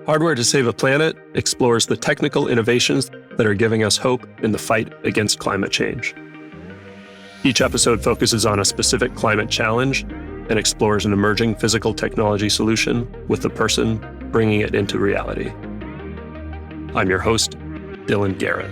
Hardware to Save a Planet explores the technical innovations that are giving us hope in the fight against climate change. Each episode focuses on a specific climate challenge and explores an emerging physical technology solution with the person bringing it into reality. I'm your host, Dylan Garrett.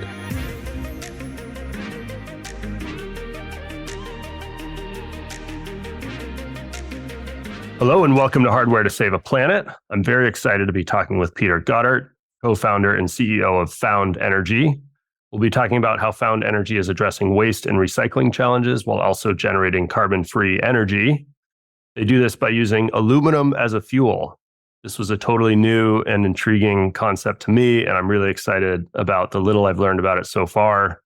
Hello and welcome to Hardware to Save a Planet. I'm very excited to be talking with Peter Godart, co-founder and CEO of Found Energy. We'll be talking about how Found Energy is addressing waste and recycling challenges while also generating carbon-free energy. They do this by using aluminum as a fuel. This was a totally new and intriguing concept to me, and I'm really excited about the little I've learned about it so far.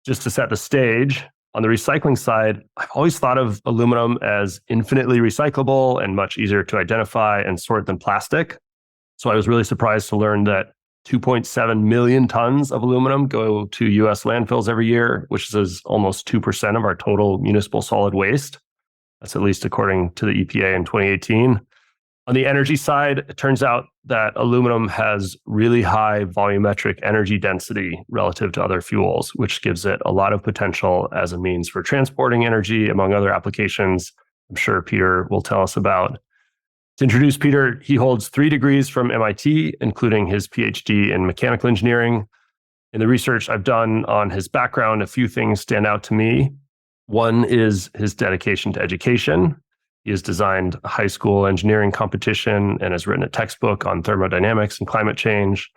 Just to set the stage, on the recycling side, I've always thought of aluminum as infinitely recyclable and much easier to identify and sort than plastic. So I was really surprised to learn that 2.7 million tons of aluminum go to US landfills every year, which is almost 2% of our total municipal solid waste. That's at least according to the EPA in 2018. On the energy side, it turns out that aluminum has really high volumetric energy density relative to other fuels, which gives it a lot of potential as a means for transporting energy, among other applications I'm sure Peter will tell us about. To introduce Peter, he holds 3 degrees from MIT, including his PhD in mechanical engineering. In the research I've done on his background, a few things stand out to me. One is his dedication to education. He has designed a high school engineering competition and has written a textbook on thermodynamics and climate change.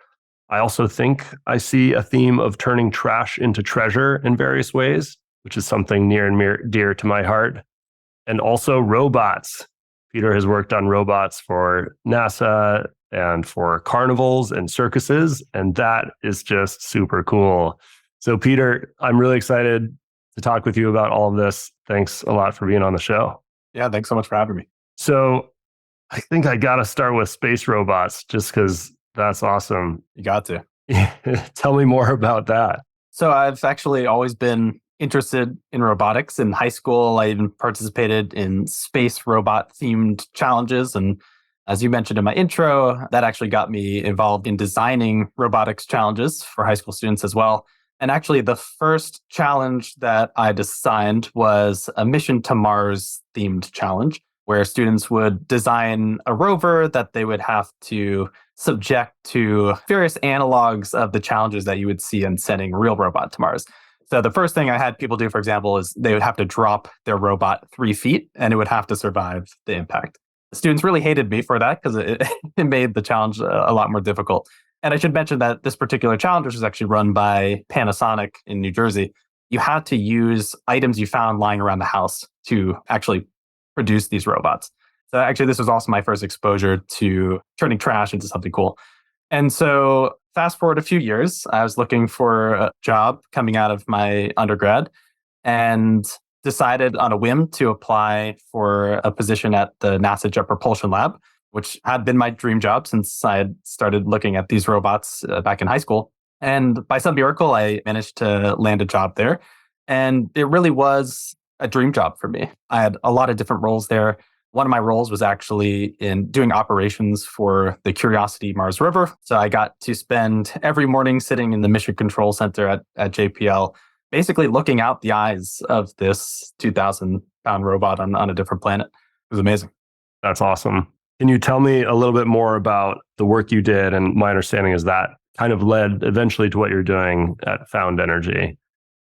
I also think I see a theme of turning trash into treasure in various ways, which is something near and dear to my heart. And also robots. Peter has worked on robots for NASA and for carnivals and circuses, and that is just super cool. So Peter, I'm really excited to talk with you about all of this. Thanks a lot for being on the show. Yeah, thanks so much for having me. So I think I got to start with space robots just because that's awesome. You got to. Tell me more about that. So I've actually always been interested in robotics. In high school, I even participated in space robot themed challenges. And as you mentioned in my intro, that actually got me involved in designing robotics challenges for high school students as well. And actually, the first challenge that I designed was a mission to Mars themed challenge, where students would design a rover that they would have to subject to various analogs of the challenges that you would see in sending a real robot to Mars. So the first thing I had people do, for example, is they would have to drop their robot 3 feet and it would have to survive the impact. The students really hated me for that because it made the challenge a lot more difficult. And I should mention that this particular challenge, which was actually run by Panasonic in New Jersey, you had to use items you found lying around the house to actually produce these robots. So actually, this was also my first exposure to turning trash into something cool. And so fast forward a few years, I was looking for a job coming out of my undergrad and decided on a whim to apply for a position at the NASA Jet Propulsion Lab, which had been my dream job since I had started looking at these robots back in high school. And by some miracle, I managed to land a job there. And it really was a dream job for me. I had a lot of different roles there. One of my roles was actually in doing operations for the Curiosity Mars rover. So I got to spend every morning sitting in the Mission Control Center at JPL, basically looking out the eyes of this 2,000-pound robot on a different planet. It was amazing. That's awesome. Can you tell me a little bit more about the work you did? And my understanding is that kind of led eventually to what you're doing at Found Energy,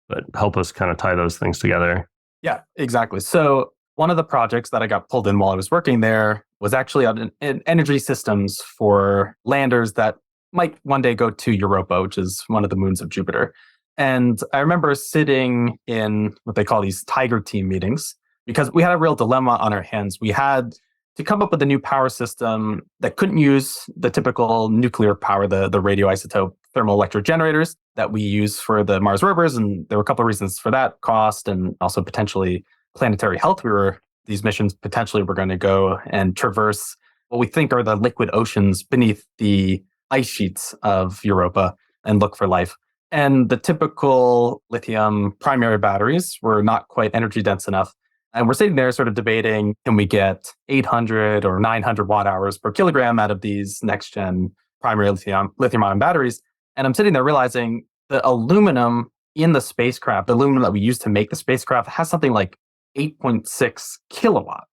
but help us kind of tie those things together. Yeah, exactly. So one of the projects that I got pulled in while I was working there was actually on energy systems for landers that might one day go to Europa, which is one of the moons of Jupiter. And I remember sitting in what they call these tiger team meetings because we had a real dilemma on our hands. We had to come up with a new power system that couldn't use the typical nuclear power, the radioisotope thermoelectric generators that we use for the Mars rovers. And there were a couple of reasons for that: cost and also potentially planetary health. These missions potentially were going to go and traverse what we think are the liquid oceans beneath the ice sheets of Europa and look for life. And the typical lithium primary batteries were not quite energy dense enough. And we're sitting there sort of debating, can we get 800 or 900 watt hours per kilogram out of these next gen primary lithium ion batteries. And I'm sitting there realizing the aluminum in the spacecraft, the aluminum that we use to make the spacecraft, has something like 8.6 kilowatt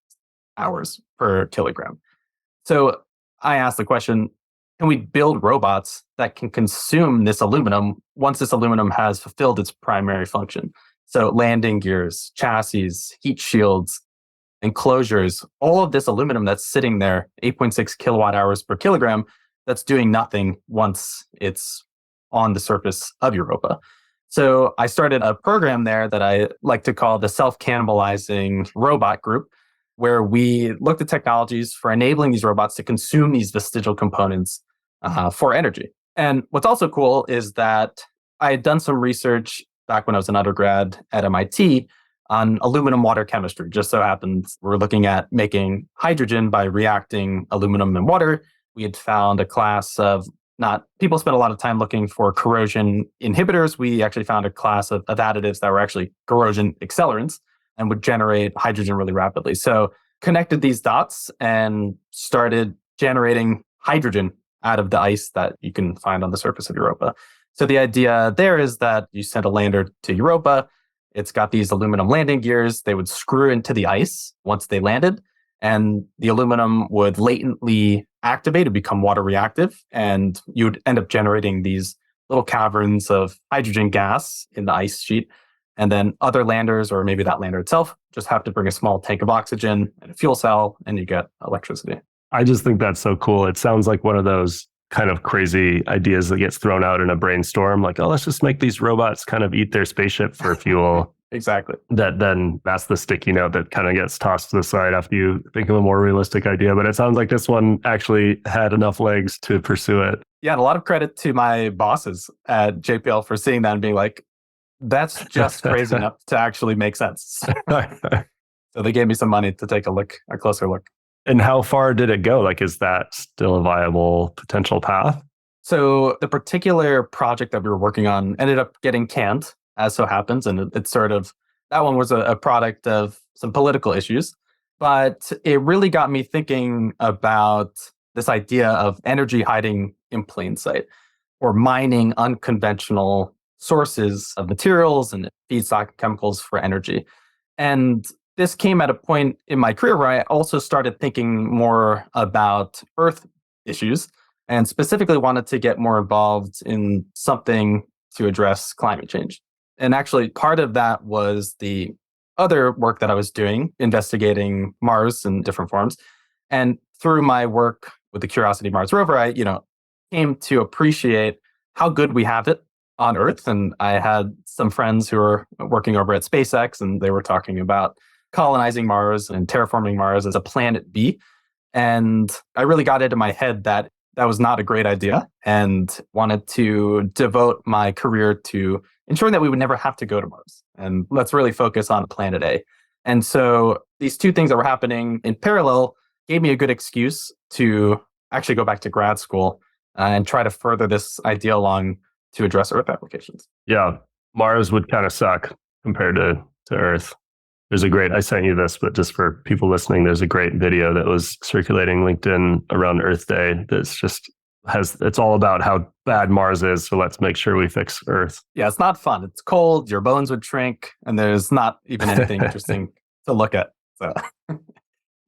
hours per kilogram. So I asked the question, can we build robots that can consume this aluminum once this aluminum has fulfilled its primary function? So landing gears, chassis, heat shields, enclosures, all of this aluminum that's sitting there, 8.6 kilowatt hours per kilogram, that's doing nothing once it's on the surface of Europa. So I started a program there that I like to call the self-cannibalizing robot group, where we looked at technologies for enabling these robots to consume these vestigial components for energy. And what's also cool is that I had done some research back when I was an undergrad at MIT on aluminum water chemistry. Just so happens we're looking at making hydrogen by reacting aluminum and water. We had found a class of people spent a lot of time looking for corrosion inhibitors. We actually found a class of additives that were actually corrosion accelerants and would generate hydrogen really rapidly. So connected these dots and started generating hydrogen out of the ice that you can find on the surface of Europa. So the idea there is that you send a lander to Europa. It's got these aluminum landing gears. They would screw into the ice once they landed, and the aluminum would latently activate and become water reactive. And you would end up generating these little caverns of hydrogen gas in the ice sheet. And then other landers, or maybe that lander itself, just have to bring a small tank of oxygen and a fuel cell, and you get electricity. I just think that's so cool. It sounds like one of those kind of crazy ideas that gets thrown out in a brainstorm, like, oh, let's just make these robots kind of eat their spaceship for fuel. Exactly. That's the sticky note that kind of gets tossed to the side after you think of a more realistic idea. But it sounds like this one actually had enough legs to pursue it. Yeah, and a lot of credit to my bosses at JPL for seeing that and being like, that's just crazy enough to actually make sense. So they gave me some money to take a closer look. And how far did it go? Like, is that still a viable potential path? So the particular project that we were working on ended up getting canned, as so happens. And it's sort of, that one was a product of some political issues. But it really got me thinking about this idea of energy hiding in plain sight, or mining unconventional sources of materials and feedstock chemicals for energy. And this came at a point in my career where I also started thinking more about Earth issues, and specifically wanted to get more involved in something to address climate change. And actually, part of that was the other work that I was doing, investigating Mars in different forms. And through my work with the Curiosity Mars rover, I came to appreciate how good we have it on Earth. And I had some friends who were working over at SpaceX, and they were talking about colonizing Mars and terraforming Mars as a planet B. And I really got into my head that that was not a great idea, and wanted to devote my career to ensuring that we would never have to go to Mars. And let's really focus on planet A. And so these two things that were happening in parallel gave me a good excuse to actually go back to grad school and try to further this idea along to address Earth applications. Yeah, Mars would kind of suck compared to Earth. I sent you this, but just for people listening, there's a great video that was circulating LinkedIn around Earth Day it's all about how bad Mars is. So let's make sure we fix Earth. Yeah, it's not fun. It's cold, your bones would shrink, and there's not even anything interesting to look at. So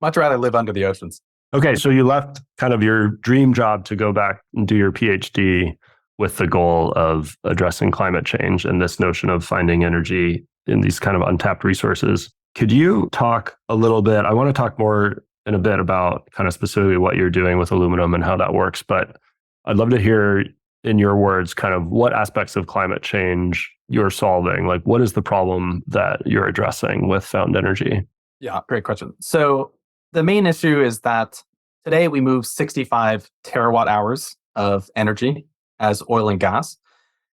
much rather live under the oceans. Okay, so you left kind of your dream job to go back and do your PhD with the goal of addressing climate change and this notion of finding energy in these kind of untapped resources. Could you talk a little bit? I want to talk more in a bit about kind of specifically what you're doing with aluminum and how that works, but I'd love to hear in your words kind of what aspects of climate change you're solving. Like, what is the problem that you're addressing with found energy? Yeah, great question. So the main issue is that today we move 65 terawatt hours of energy as oil and gas.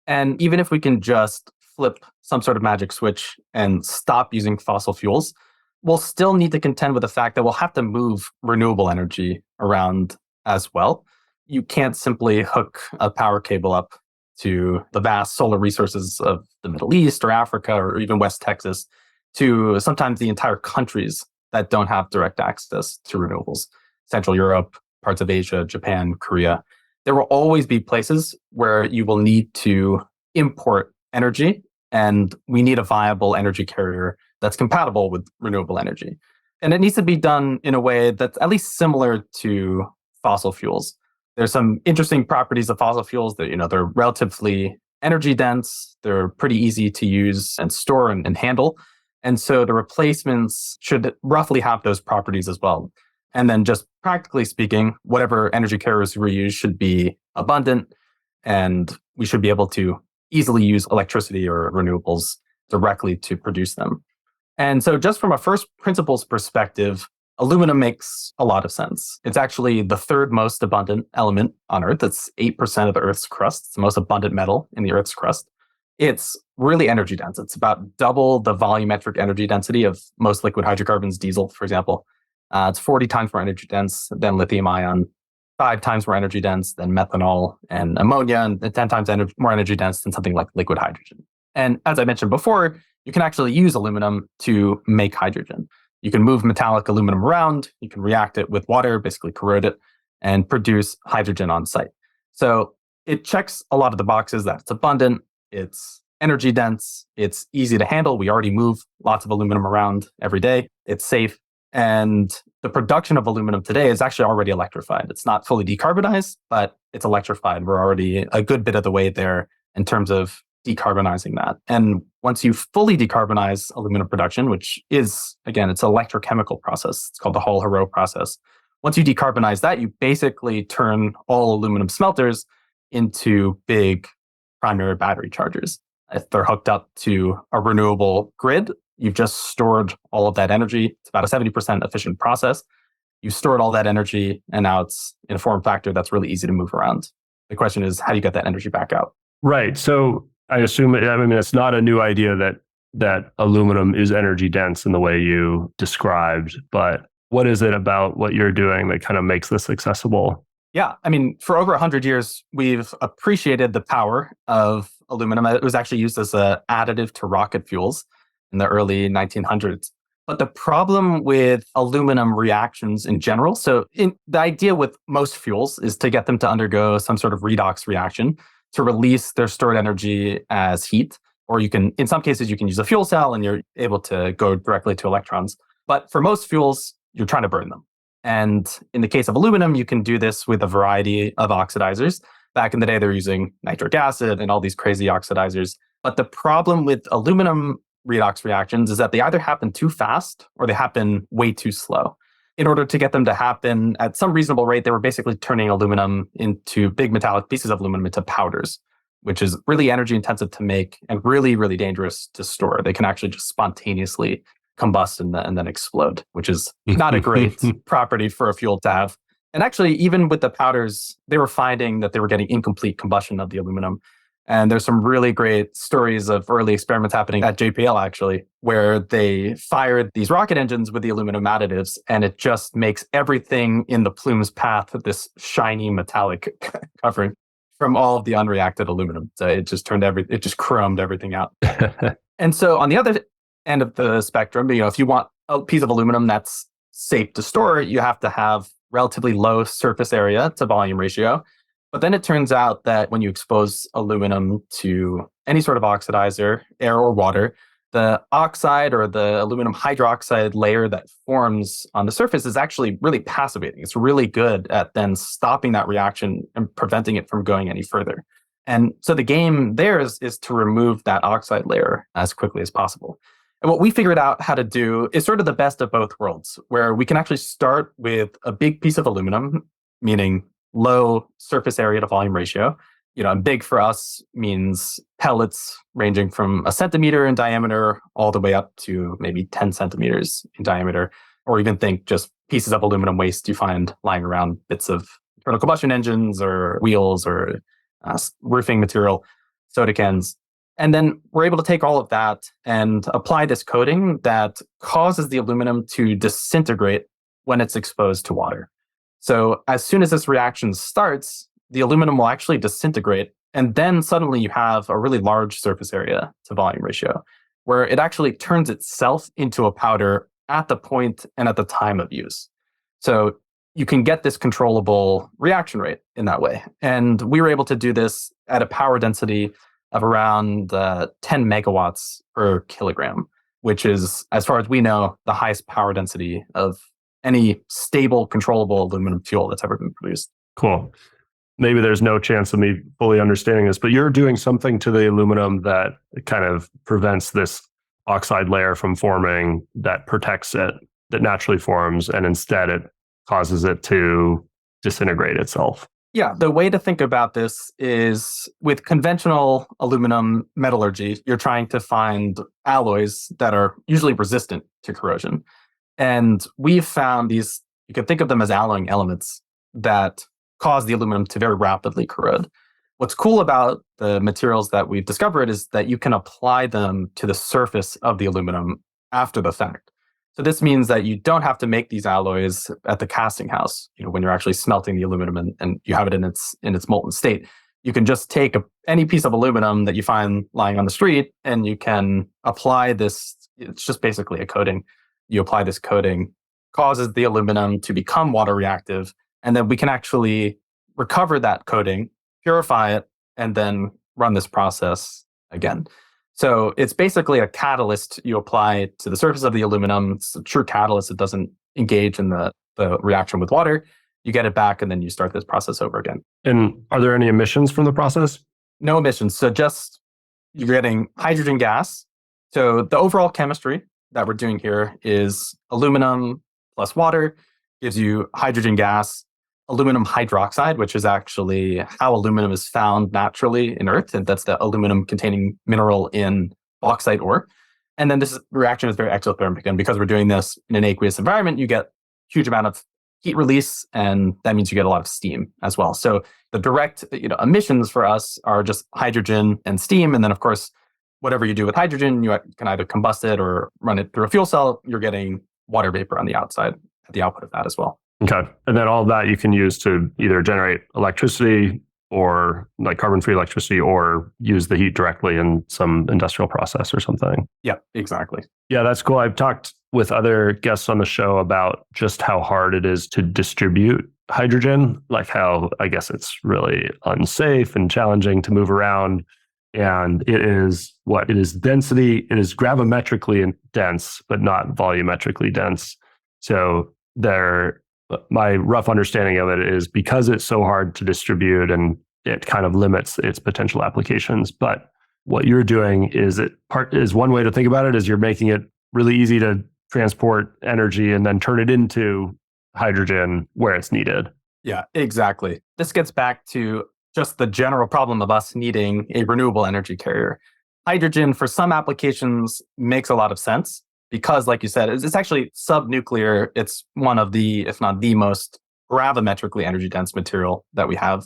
And even if we can just flip some sort of magic switch and stop using fossil fuels, we'll still need to contend with the fact that we'll have to move renewable energy around as well. You can't simply hook a power cable up to the vast solar resources of the Middle East or Africa or even West Texas to sometimes the entire countries that don't have direct access to renewables. Central Europe, parts of Asia, Japan, Korea. there will always be places where you will need to import energy, and we need a viable energy carrier that's compatible with renewable energy. And it needs to be done in a way that's at least similar to fossil fuels. There's some interesting properties of fossil fuels that, they're relatively energy dense, they're pretty easy to use and store and handle. And so the replacements should roughly have those properties as well. And then just practically speaking, whatever energy carriers we use should be abundant, and we should be able to easily use electricity or renewables directly to produce them. And so just from a first principles perspective, aluminum makes a lot of sense. It's actually the third most abundant element on Earth. It's 8% of the Earth's crust. It's the most abundant metal in the Earth's crust. It's really energy dense. It's about double the volumetric energy density of most liquid hydrocarbons, diesel, for example. It's 40 times more energy dense than lithium ion, 5 times more energy dense than methanol and ammonia, and 10 times more energy dense than something like liquid hydrogen. And as I mentioned before, you can actually use aluminum to make hydrogen. You can move metallic aluminum around, you can react it with water, basically corrode it, and produce hydrogen on site. So it checks a lot of the boxes that it's abundant, it's energy dense, it's easy to handle. We already move lots of aluminum around every day. It's safe. And the production of aluminum today is actually already electrified. It's not fully decarbonized, but it's electrified. We're already a good bit of the way there in terms of decarbonizing that. And once you fully decarbonize aluminum production, which is, again, it's an electrochemical process. It's called the Hall-Héroult process. Once you decarbonize that, you basically turn all aluminum smelters into big primary battery chargers. If they're hooked up to a renewable grid, you've just stored all of that energy. It's about a 70% efficient process. You stored all that energy, and now it's in a form factor that's really easy to move around. The question is, how do you get that energy back out? Right. So I assume, it's not a new idea that aluminum is energy dense in the way you described, but what is it about what you're doing that kind of makes this accessible? Yeah, for over 100 years, we've appreciated the power of aluminum. It was actually used as an additive to rocket fuels in the early 1900s. But the problem with aluminum reactions in general, the idea with most fuels is to get them to undergo some sort of redox reaction to release their stored energy as heat. Or in some cases, you can use a fuel cell and you're able to go directly to electrons. But for most fuels, you're trying to burn them. And in the case of aluminum, you can do this with a variety of oxidizers. Back in the day, they were using nitric acid and all these crazy oxidizers. But the problem with aluminum redox reactions is that they either happen too fast or they happen way too slow. In order to get them to happen at some reasonable rate, they were basically turning aluminum into big metallic pieces of aluminum into powders, which is really energy intensive to make and really, really dangerous to store. They can actually just spontaneously combust and then explode, which is not a great property for a fuel to have. And actually, even with the powders, they were finding that they were getting incomplete combustion of the aluminum. And there's some really great stories of early experiments happening at JPL, actually, where they fired these rocket engines with the aluminum additives, and it just makes everything in the plume's path this shiny metallic covering from all of the unreacted aluminum. So it just chromed everything out. And so on the other end of the spectrum, if you want a piece of aluminum that's safe to store, you have to have relatively low surface area to volume ratio. But then it turns out that when you expose aluminum to any sort of oxidizer, air or water, the oxide or the aluminum hydroxide layer that forms on the surface is actually really passivating. It's really good at then stopping that reaction and preventing it from going any further. And so the game there is to remove that oxide layer as quickly as possible. And what we figured out how to do is sort of the best of both worlds, where we can actually start with a big piece of aluminum, meaning low surface area to volume ratio. And big for us means pellets ranging from a centimeter in diameter all the way up to maybe 10 centimeters in diameter, or even think just pieces of aluminum waste you find lying around, bits of internal combustion engines or wheels or roofing material, soda cans. And then we're able to take all of that and apply this coating that causes the aluminum to disintegrate when it's exposed to water. So as soon as this reaction starts, the aluminum will actually disintegrate. And then suddenly you have a really large surface area to volume ratio, where it actually turns itself into a powder at the point and at the time of use. So you can get this controllable reaction rate in that way. And we were able to do this at a power density of around 10 megawatts per kilogram, which is, as far as we know, the highest power density of any stable, controllable aluminum fuel that's ever been produced. Cool. Maybe there's no chance of me fully understanding this, but you're doing something to the aluminum that kind of prevents this oxide layer from forming, that protects it, that naturally forms, and instead it causes it to disintegrate itself. Yeah, the way to think about this is with conventional aluminum metallurgy, you're trying to find alloys that are usually resistant to corrosion. And we've found these, you can think of them as alloying elements that cause the aluminum to very rapidly corrode. What's cool about the materials that we've discovered is that you can apply them to the surface of the aluminum after the fact. So this means that you don't have to make these alloys at the casting house, when you're actually smelting the aluminum and you have it in its molten state. You can just take any piece of aluminum that you find lying on the street and you can apply this. It's just basically a coating. You apply this coating, causes the aluminum to become water reactive, and then we can actually recover that coating, purify it, and then run this process again. So it's basically a catalyst you apply to the surface of the aluminum. It's a true catalyst. It doesn't engage in the reaction with water. You get it back, and then you start this process over again. And are there any emissions from the process? No emissions. So just you're getting hydrogen gas. So the overall chemistry that we're doing here is aluminum plus water gives you hydrogen gas, aluminum hydroxide, which is actually how aluminum is found naturally in Earth. And that's the aluminum containing mineral in bauxite ore. And then this reaction is very exothermic. And because we're doing this in an aqueous environment, you get huge amount of heat release. And that means you get a lot of steam as well. So the direct emissions for us are just hydrogen and steam. And then, of course, whatever you do with hydrogen, you can either combust it or run it through a fuel cell. You're getting water vapor on the outside at the output of that as well. Okay. And then all that you can use to either generate electricity or like carbon-free electricity or use the heat directly in some industrial process or something. Yeah, exactly. Yeah, that's cool. I've talked with other guests on the show about just how hard it is to distribute hydrogen, like how I guess it's really unsafe and challenging to move around. And it is density, it is gravimetrically dense, but not volumetrically dense. So my rough understanding of it is because it's so hard to distribute and it kind of limits its potential applications. But what you're doing is one way to think about it is you're making it really easy to transport energy and then turn it into hydrogen where it's needed. Yeah, exactly. This gets back to just the general problem of us needing a renewable energy carrier. Hydrogen for some applications makes a lot of sense. Because, like you said, it's actually subnuclear. It's one of the, if not the most gravimetrically energy dense material that we have.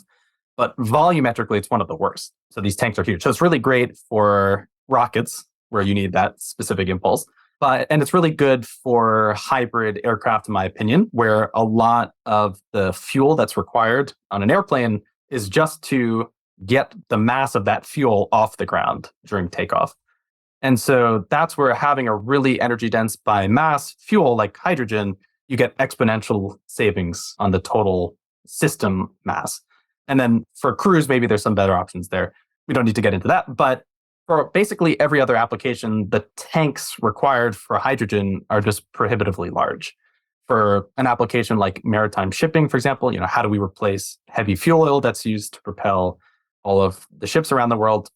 But volumetrically, it's one of the worst. So these tanks are huge. So it's really great for rockets where you need that specific impulse. And it's really good for hybrid aircraft, in my opinion, where a lot of the fuel that's required on an airplane is just to get the mass of that fuel off the ground during takeoff. And so that's where having a really energy dense by mass fuel like hydrogen, you get exponential savings on the total system mass. And then for crews, maybe there's some better options there. We don't need to get into that. But for basically every other application, the tanks required for hydrogen are just prohibitively large. For an application like maritime shipping, for example, how do we replace heavy fuel oil that's used to propel all of the ships around the world?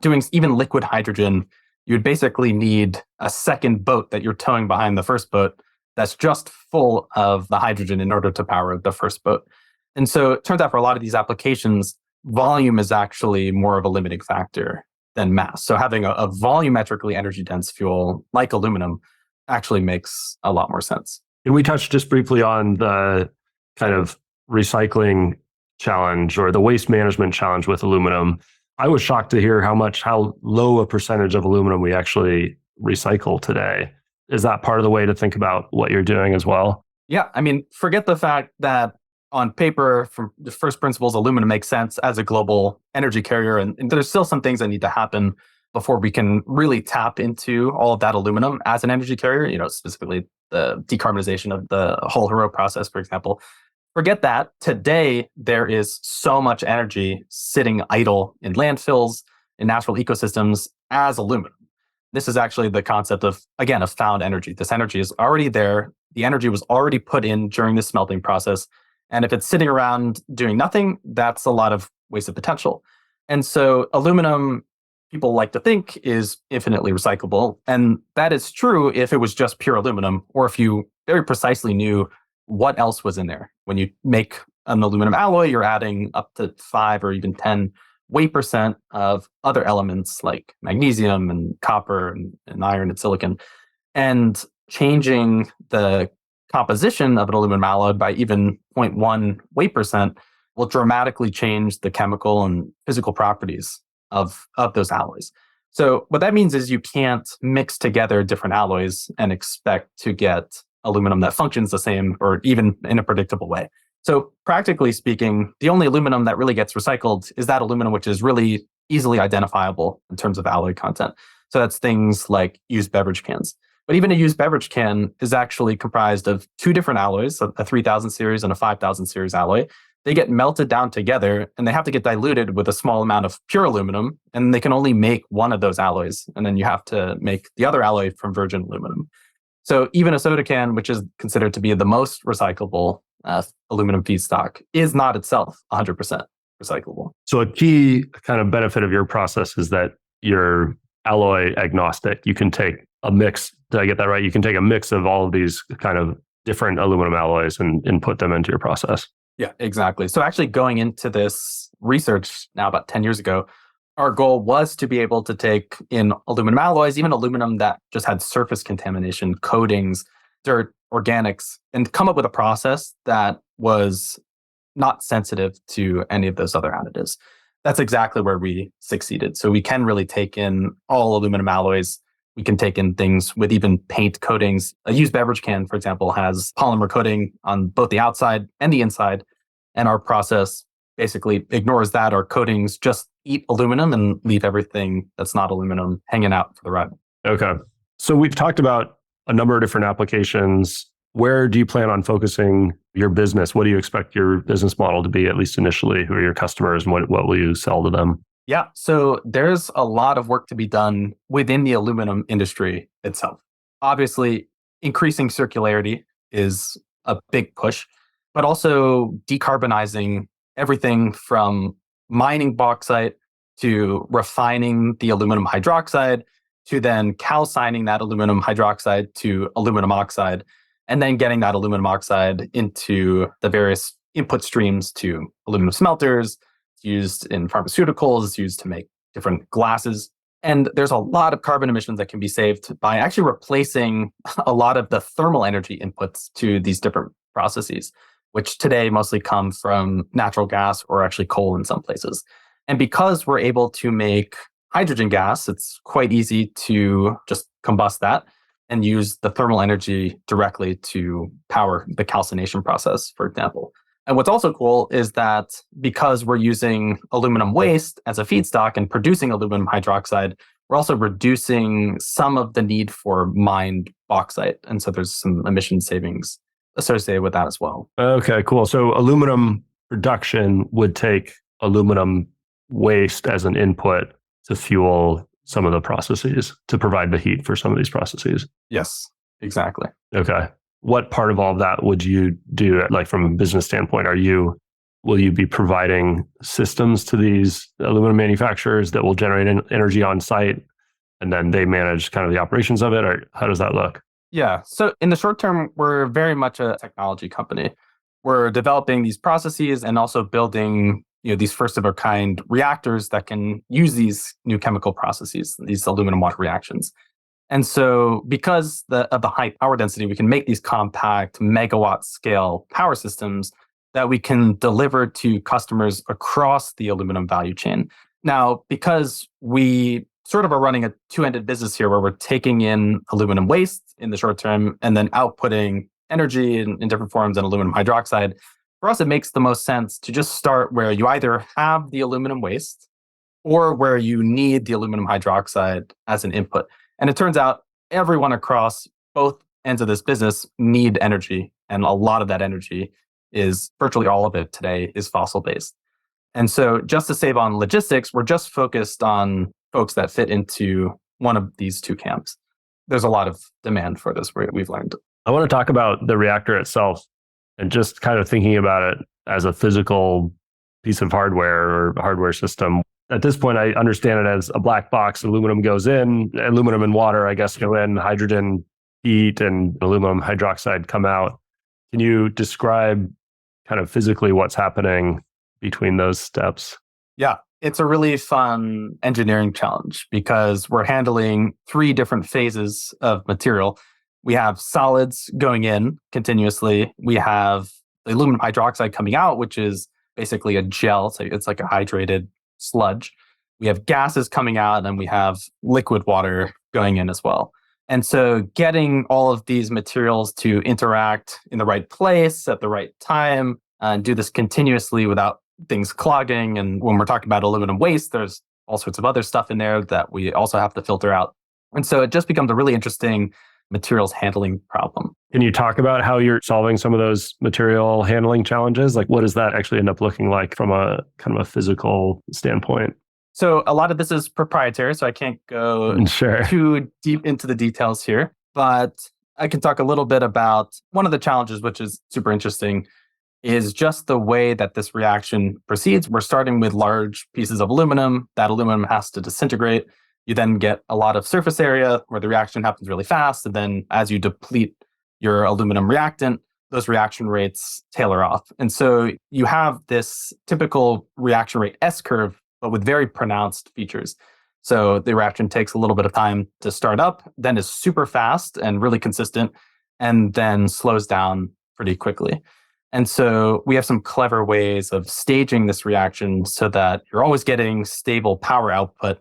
Doing even liquid hydrogen, you would basically need a second boat that you're towing behind the first boat that's just full of the hydrogen in order to power the first boat. And so it turns out for a lot of these applications, volume is actually more of a limiting factor than mass. So having a volumetrically energy dense fuel like aluminum actually makes a lot more sense. Can we touch just briefly on the kind of recycling challenge or the waste management challenge with aluminum? I was shocked to hear how low a percentage of aluminum we actually recycle today. Is that part of the way to think about what you're doing as well? Yeah, I mean, forget the fact that on paper, from the first principles, aluminum makes sense as a global energy carrier. And there's still some things that need to happen before we can really tap into all of that aluminum as an energy carrier, specifically the decarbonization of the whole Hero process, for example. forget that. Today, there is so much energy sitting idle in landfills, in natural ecosystems as aluminum. This is actually the concept of, again, of found energy. This energy is already there. The energy was already put in during the smelting process. And if it's sitting around doing nothing, that's a lot of wasted potential. And so aluminum, people like to think, is infinitely recyclable. And that is true if it was just pure aluminum, or if you very precisely knew what else was in there. When you make an aluminum alloy, you're adding up to 5 or even 10 weight percent of other elements like magnesium and copper and iron and silicon. And changing the composition of an aluminum alloy by even zero 0.1 weight percent will dramatically change the chemical and physical properties of those alloys. So what that means is you can't mix together different alloys and expect to get aluminum that functions the same or even in a predictable way. So practically speaking, the only aluminum that really gets recycled is that aluminum which is really easily identifiable in terms of alloy content. So that's things like used beverage cans. But even a used beverage can is actually comprised of 2 different alloys, a 3000 series and a 5000 series alloy. They get melted down together and they have to get diluted with a small amount of pure aluminum, and they can only make one of those alloys. And then you have to make the other alloy from virgin aluminum. So even a soda can, which is considered to be the most recyclable aluminum feedstock, is not itself 100% recyclable. So a key kind of benefit of your process is that you're alloy agnostic. You can take a mix. Did I get that right? You can take a mix of all of these kind of different aluminum alloys and put them into your process. Yeah, exactly. So actually going into this research now about 10 years ago, our goal was to be able to take in aluminum alloys, even aluminum that just had surface contamination, coatings, dirt, organics, and come up with a process that was not sensitive to any of those other additives. That's exactly where we succeeded. So we can really take in all aluminum alloys. We can take in things with even paint coatings. A used beverage can, for example, has polymer coating on both the outside and the inside. And our process basically ignores that. Our coatings just eat aluminum and leave everything that's not aluminum hanging out for the ride. Okay. So we've talked about a number of different applications. Where do you plan on focusing your business? What do you expect your business model to be, at least initially? Who are your customers and what will you sell to them? Yeah, so there's a lot of work to be done within the aluminum industry itself. Obviously, increasing circularity is a big push, but also decarbonizing everything from mining bauxite to refining the aluminum hydroxide to then calcining that aluminum hydroxide to aluminum oxide, and then getting that aluminum oxide into the various input streams to aluminum smelters. It's used in pharmaceuticals, it's used to make different glasses. And there's a lot of carbon emissions that can be saved by actually replacing a lot of the thermal energy inputs to these different processes, which today mostly come from natural gas or actually coal in some places. And because we're able to make hydrogen gas, it's quite easy to just combust that and use the thermal energy directly to power the calcination process, for example. And what's also cool is that because we're using aluminum waste as a feedstock and producing aluminum hydroxide, we're also reducing some of the need for mined bauxite. And so there's some emission savings associated with that as well. Okay, cool. So aluminum production would take aluminum waste as an input to fuel some of the processes, to provide the heat for some of these processes. Yes, exactly. Okay. What part of all of that would you do, like from a business standpoint? Will you be providing systems to these aluminum manufacturers that will generate energy on site and then they manage kind of the operations of it? Or how does that look? Yeah. So in the short term, we're very much a technology company. We're developing these processes and also building these first of a kind reactors that can use these new chemical processes, these aluminum water reactions. And so because of the high power density, we can make these compact megawatt scale power systems that we can deliver to customers across the aluminum value chain. Now, because we sort of are running a two-ended business here where we're taking in aluminum waste in the short term and then outputting energy in different forms and aluminum hydroxide, for us, it makes the most sense to just start where you either have the aluminum waste or where you need the aluminum hydroxide as an input. And it turns out everyone across both ends of this business need energy. And a lot of that energy is virtually all of it today is fossil based. And so just to save on logistics, we're just focused on folks that fit into one of these two camps. There's a lot of demand for this, we've learned. I want to talk about the reactor itself and just kind of thinking about it as a physical piece of hardware or hardware system. At this point, I understand it as a black box. Aluminum goes in, aluminum and water, I guess, go in, hydrogen, heat, and aluminum hydroxide come out. Can you describe kind of physically what's happening between those steps? Yeah, it's a really fun engineering challenge because we're handling three different phases of material. We have solids going in continuously. We have the aluminum hydroxide coming out, which is basically a gel. So it's like a hydrated sludge. We have gases coming out, and then we have liquid water going in as well. And so getting all of these materials to interact in the right place at the right time and do this continuously without things clogging. And when we're talking about aluminum waste, there's all sorts of other stuff in there that we also have to filter out. And so it just becomes a really interesting materials handling problem. Can you talk about how you're solving some of those material handling challenges? Like, what does that actually end up looking like from a kind of a physical standpoint? So a lot of this is proprietary, so I can't go too deep into the details here, but I can talk a little bit about one of the challenges, which is super interesting, is just the way that this reaction proceeds. We're starting with large pieces of aluminum. That aluminum has to disintegrate. You then get a lot of surface area where the reaction happens really fast. And then as you deplete your aluminum reactant, those reaction rates tailor off. And so you have this typical reaction rate S curve, but with very pronounced features. So the reaction takes a little bit of time to start up, then is super fast and really consistent, and then slows down pretty quickly. And so we have some clever ways of staging this reaction so that you're always getting stable power output,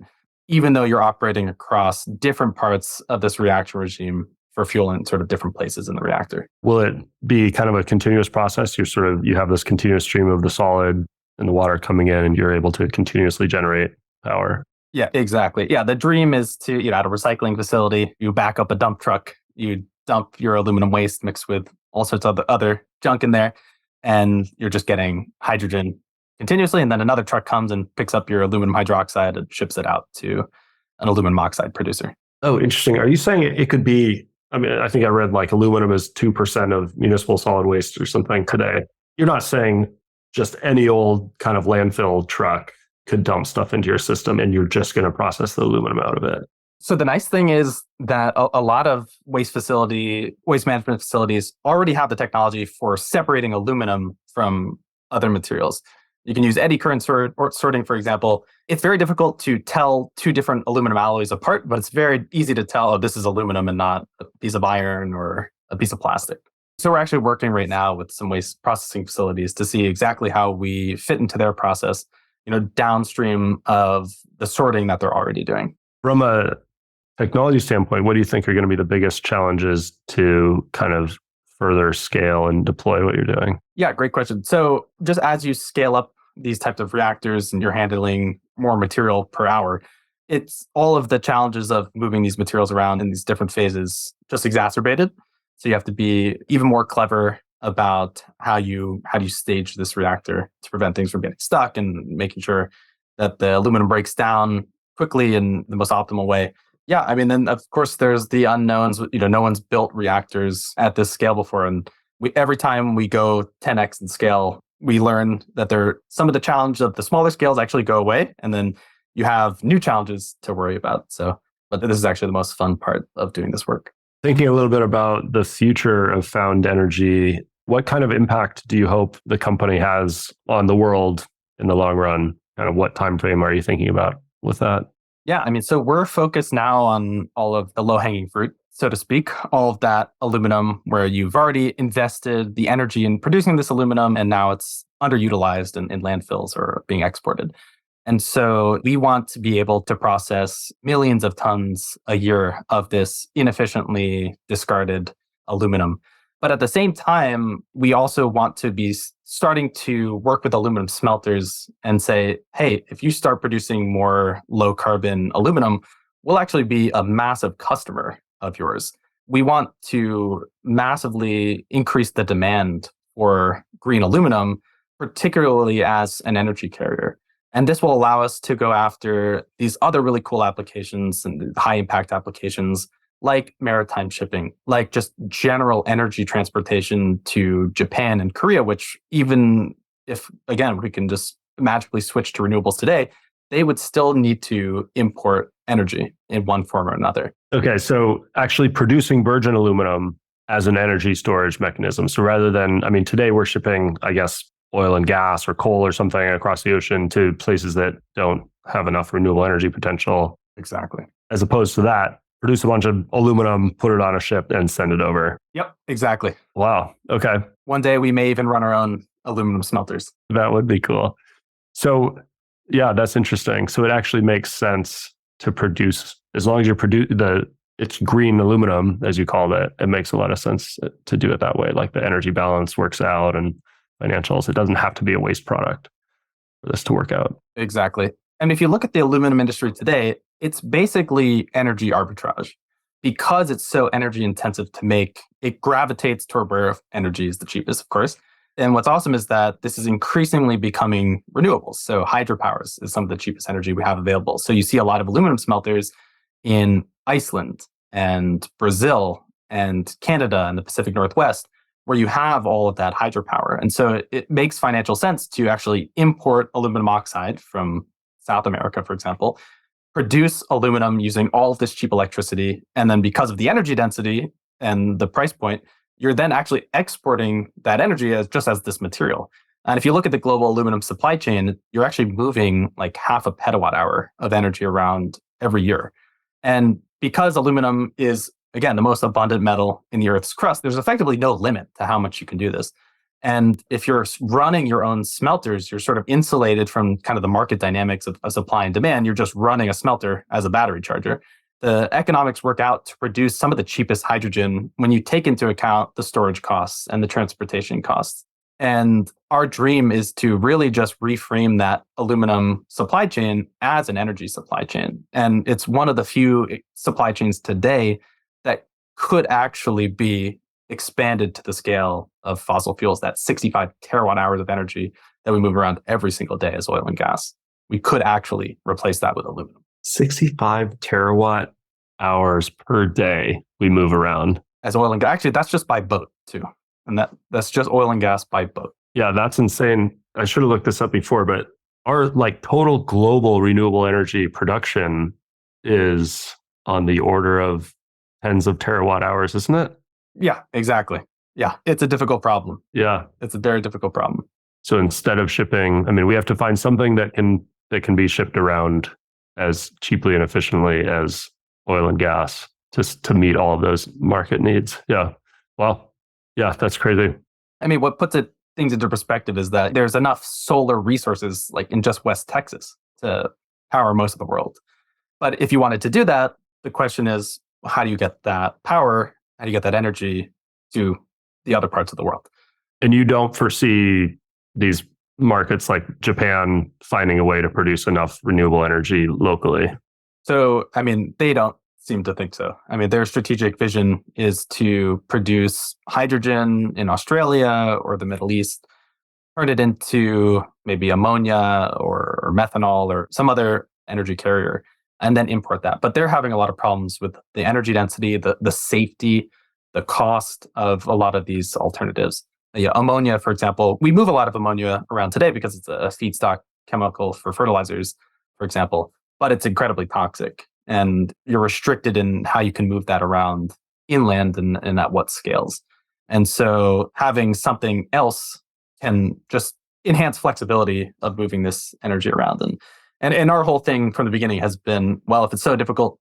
even though you're operating across different parts of this reaction regime for fuel in sort of different places in the reactor. Will it be kind of a continuous process? You have this continuous stream of the solid and the water coming in, and you're able to continuously generate power. Yeah, exactly. Yeah, the dream is to, at a recycling facility, you back up a dump truck, you dump your aluminum waste mixed with all sorts of other junk in there, and you're just getting hydrogen continuously. And then another truck comes and picks up your aluminum hydroxide and ships it out to an aluminum oxide producer. Oh, interesting. Are you saying it could be, I think I read like aluminum is 2% of municipal solid waste or something today. You're not saying just any old kind of landfill truck could dump stuff into your system and you're just going to process the aluminum out of it. So the nice thing is that a lot of waste management facilities already have the technology for separating aluminum from other materials. You can use eddy current sorting, for example. It's very difficult to tell two different aluminum alloys apart, but it's very easy to tell, oh, this is aluminum and not a piece of iron or a piece of plastic. So we're actually working right now with some waste processing facilities to see exactly how we fit into their process, downstream of the sorting that they're already doing. From a technology standpoint, what do you think are going to be the biggest challenges to kind of further scale and deploy what you're doing? Yeah, great question. So just as you scale up these types of reactors and you're handling more material per hour, it's all of the challenges of moving these materials around in these different phases just exacerbated. So you have to be even more clever about how you stage this reactor to prevent things from getting stuck and making sure that the aluminum breaks down quickly in the most optimal way. Yeah, then of course there's the unknowns. No one's built reactors at this scale before, and every time we go 10x in scale, we learn that some of the challenges of the smaller scales actually go away, and then you have new challenges to worry about. But this is actually the most fun part of doing this work. Thinking a little bit about the future of found energy, what kind of impact do you hope the company has on the world in the long run? Kind of what time frame are you thinking about with that? Yeah, so we're focused now on all of the low-hanging fruit, so to speak, all of that aluminum where you've already invested the energy in producing this aluminum and now it's underutilized in landfills or being exported. And so we want to be able to process millions of tons a year of this inefficiently discarded aluminum. But at the same time, we also want to be starting to work with aluminum smelters and say, hey, if you start producing more low carbon aluminum, we'll actually be a massive customer of yours. We want to massively increase the demand for green aluminum, particularly as an energy carrier. And this will allow us to go after these other really cool applications and high impact applications like maritime shipping, like just general energy transportation to Japan and Korea, which even if, again, we can just magically switch to renewables today, they would still need to import energy in one form or another. Okay, so actually producing virgin aluminum as an energy storage mechanism. So rather than, I mean, today we're shipping, I guess, oil and gas or coal or something across the ocean to places that don't have enough renewable energy potential. Exactly. As opposed to that, produce a bunch of aluminum, put it on a ship, and send it over. Yep, exactly. Wow. Okay. One day we may even run our own aluminum smelters. That would be cool. So, yeah, that's interesting. So it actually makes sense to produce, as long as you're it's green aluminum, as you called it, it makes a lot of sense to do it that way. Like the energy balance works out and financials. It doesn't have to be a waste product for this to work out. Exactly. And if you look at the aluminum industry today, it's basically energy arbitrage. Because it's so energy intensive to make, it gravitates toward where energy is the cheapest, of course. And what's awesome is that this is increasingly becoming renewables. So hydropower is some of the cheapest energy we have available. So you see a lot of aluminum smelters in Iceland and Brazil and Canada and the Pacific Northwest, where you have all of that hydropower. And so it makes financial sense to actually import aluminum oxide from South America, for example, produce aluminum using all of this cheap electricity. And then because of the energy density and the price point, you're then actually exporting that energy as this material. And if you look at the global aluminum supply chain, you're actually moving like half a petawatt hour of energy around every year. And because aluminum is, again, the most abundant metal in the Earth's crust, there's effectively no limit to how much you can do this. And if you're running your own smelters, you're sort of insulated from kind of the market dynamics of supply and demand. You're just running a smelter as a battery charger. The economics work out to produce some of the cheapest hydrogen when you take into account the storage costs and the transportation costs. And our dream is to really just reframe that aluminum supply chain as an energy supply chain. And it's one of the few supply chains today that could actually be expanded to the scale of fossil fuels, that 65 terawatt hours of energy that we move around every single day as oil and gas. We could actually replace that with aluminum. 65 terawatt hours per day we move around. As oil and gas. Actually, that's just by boat too. And that's just oil and gas by boat. Yeah, that's insane. I should have looked this up before, but our like total global renewable energy production is on the order of tens of terawatt hours, isn't it? Yeah, exactly. Yeah, it's a difficult problem. Yeah. It's a very difficult problem. So instead of shipping, I mean, we have to find something that can be shipped around as cheaply and efficiently as oil and gas just to meet all of those market needs. Yeah. Well, yeah, that's crazy. I mean, what puts things into perspective is that there's enough solar resources like in just West Texas to power most of the world. But if you wanted to do that, the question is, how do you get that power? How do you get that energy to the other parts of the world? And you don't foresee these markets like Japan finding a way to produce enough renewable energy locally? So, I mean, they don't seem to think so. I mean, their strategic vision is to produce hydrogen in Australia or the Middle East, turn it into maybe ammonia or methanol or some other energy carrier, and then import that. But they're having a lot of problems with the energy density, the safety, the cost of a lot of these alternatives. Yeah, ammonia, for example, we move a lot of ammonia around today because it's a feedstock chemical for fertilizers, for example, but it's incredibly toxic. And you're restricted in how you can move that around inland and at what scales. And so having something else can just enhance flexibility of moving this energy around. And our whole thing from the beginning has been, well, if it's so difficult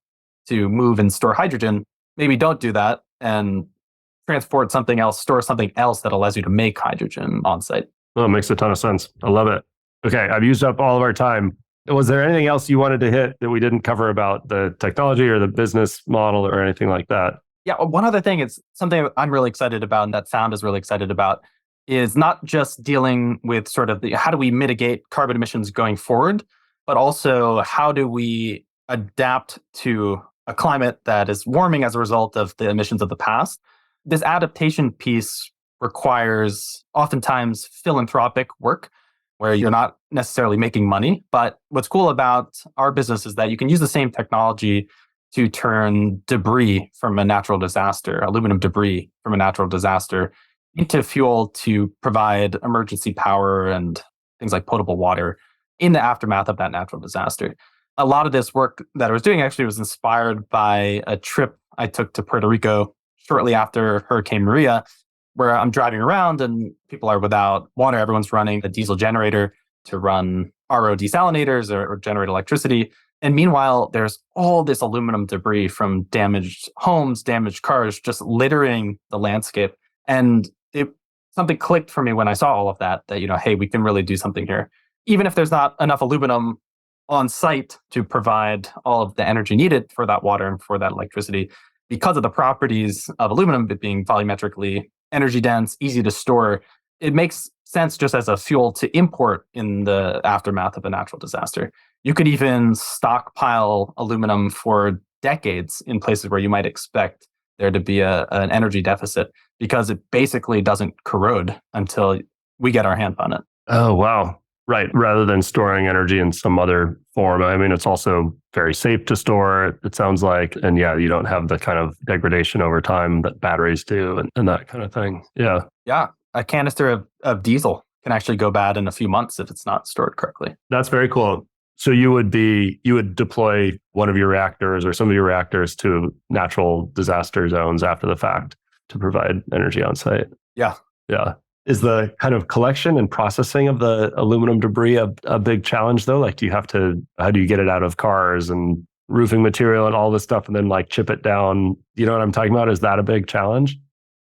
to move and store hydrogen, maybe don't do that and transport something else, store something else that allows you to make hydrogen on site. Well, it makes a ton of sense. I love it. Okay, I've used up all of our time. Was there anything else you wanted to hit that we didn't cover about the technology or the business model or anything like that? Yeah, one other thing is something I'm really excited about and that Found is really excited about is not just dealing with sort of how do we mitigate carbon emissions going forward, but also how do we adapt to a climate that is warming as a result of the emissions of the past. This adaptation piece requires oftentimes philanthropic work where you're not necessarily making money. But what's cool about our business is that you can use the same technology to turn debris from a natural disaster, aluminum debris from a natural disaster, into fuel to provide emergency power and things like potable water in the aftermath of that natural disaster. A lot of this work that I was doing actually was inspired by a trip I took to Puerto Rico shortly after Hurricane Maria, where I'm driving around and people are without water. Everyone's running a diesel generator to run RO desalinators or generate electricity. And meanwhile, there's all this aluminum debris from damaged homes, damaged cars, just littering the landscape. And something clicked for me when I saw all of that, hey, we can really do something here. Even if there's not enough aluminum on site to provide all of the energy needed for that water and for that electricity, because of the properties of aluminum being volumetrically energy dense, easy to store, it makes sense just as a fuel to import in the aftermath of a natural disaster. You could even stockpile aluminum for decades in places where you might expect there to be an energy deficit because it basically doesn't corrode until we get our hand on it. Oh, wow. Right. Rather than storing energy in some other form. I mean, it's also very safe to store, it sounds like. And yeah, you don't have the kind of degradation over time that batteries do and that kind of thing. Yeah. Yeah. A canister of diesel can actually go bad in a few months if it's not stored correctly. That's very cool. So you would deploy one of your reactors or some of your reactors to natural disaster zones after the fact to provide energy on site. Yeah. Yeah. Is the kind of collection and processing of the aluminum debris a big challenge though? Like, how do you get it out of cars and roofing material and all this stuff and then like chip it down? You know what I'm talking about? Is that a big challenge?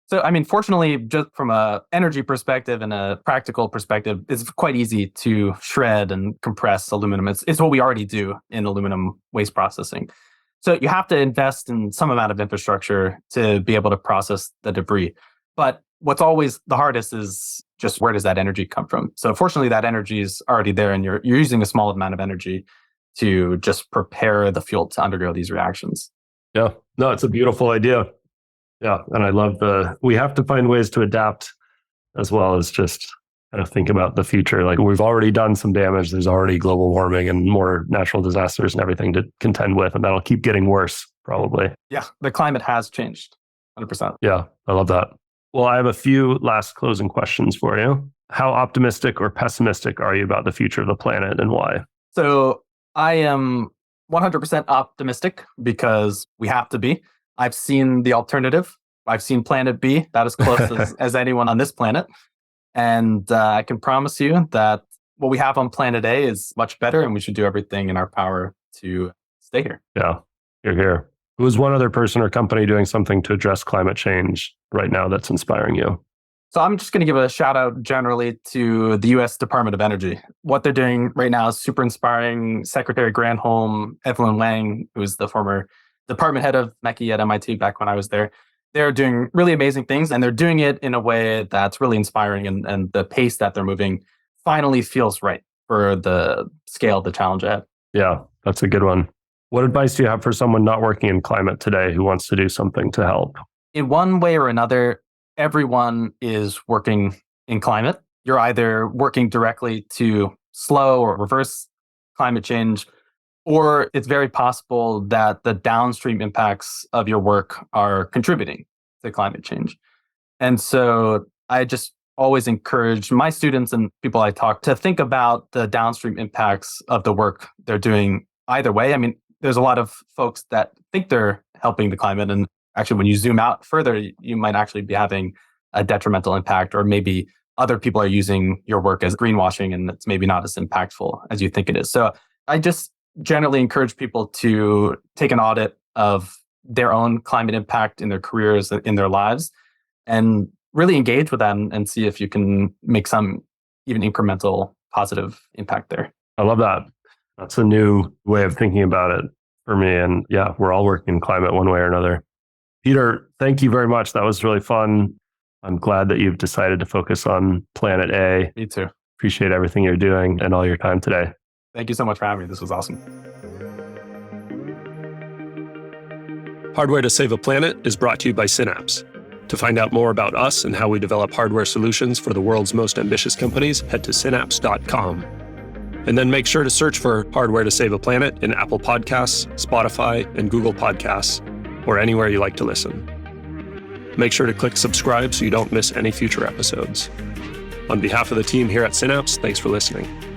So, I mean, fortunately, just from a energy perspective and a practical perspective, it's quite easy to shred and compress aluminum. It's what we already do in aluminum waste processing. So you have to invest in some amount of infrastructure to be able to process the debris. But what's always the hardest is just where does that energy come from? So fortunately, that energy is already there and you're using a small amount of energy to just prepare the fuel to undergo these reactions. Yeah, no, it's a beautiful idea. Yeah, and I love we have to find ways to adapt as well as just kind of think about the future. Like we've already done some damage. There's already global warming and more natural disasters and everything to contend with, and that'll keep getting worse probably. Yeah, the climate has changed 100%. Yeah, I love that. Well, I have a few last closing questions for you. How optimistic or pessimistic are you about the future of the planet and why? So I am 100% optimistic because we have to be. I've seen the alternative. I've seen Planet B, that is close as anyone on this planet. And I can promise you that what we have on Planet A is much better and we should do everything in our power to stay here. Yeah, you're here. Who's one other person or company doing something to address climate change right now that's inspiring you? So I'm just going to give a shout out generally to the U.S. Department of Energy. What they're doing right now is super inspiring. Secretary Granholm, Evelyn Wang, who is the former department head of MECI at MIT back when I was there, they're doing really amazing things and they're doing it in a way that's really inspiring and the pace that they're moving finally feels right for the scale of the challenge ahead. Yeah, that's a good one. What advice do you have for someone not working in climate today who wants to do something to help? In one way or another, everyone is working in climate. You're either working directly to slow or reverse climate change, or it's very possible that the downstream impacts of your work are contributing to climate change. And so I just always encourage my students and people I talk to think about the downstream impacts of the work they're doing either way. I mean, there's a lot of folks that think they're helping the climate. And actually, when you zoom out further, you might actually be having a detrimental impact, or maybe other people are using your work as greenwashing and it's maybe not as impactful as you think it is. So I just generally encourage people to take an audit of their own climate impact in their careers, in their lives, and really engage with them and see if you can make some even incremental positive impact there. I love that. That's a new way of thinking about it for me. And yeah, we're all working in climate one way or another. Peter, thank you very much. That was really fun. I'm glad that you've decided to focus on Planet A. Me too. Appreciate everything you're doing and all your time today. Thank you so much for having me. This was awesome. Hardware to Save a Planet is brought to you by Synapse. To find out more about us and how we develop hardware solutions for the world's most ambitious companies, head to synapse.com. And then make sure to search for Hardware to Save a Planet in Apple Podcasts, Spotify, and Google Podcasts, or anywhere you like to listen. Make sure to click subscribe so you don't miss any future episodes. On behalf of the team here at Synapse, thanks for listening.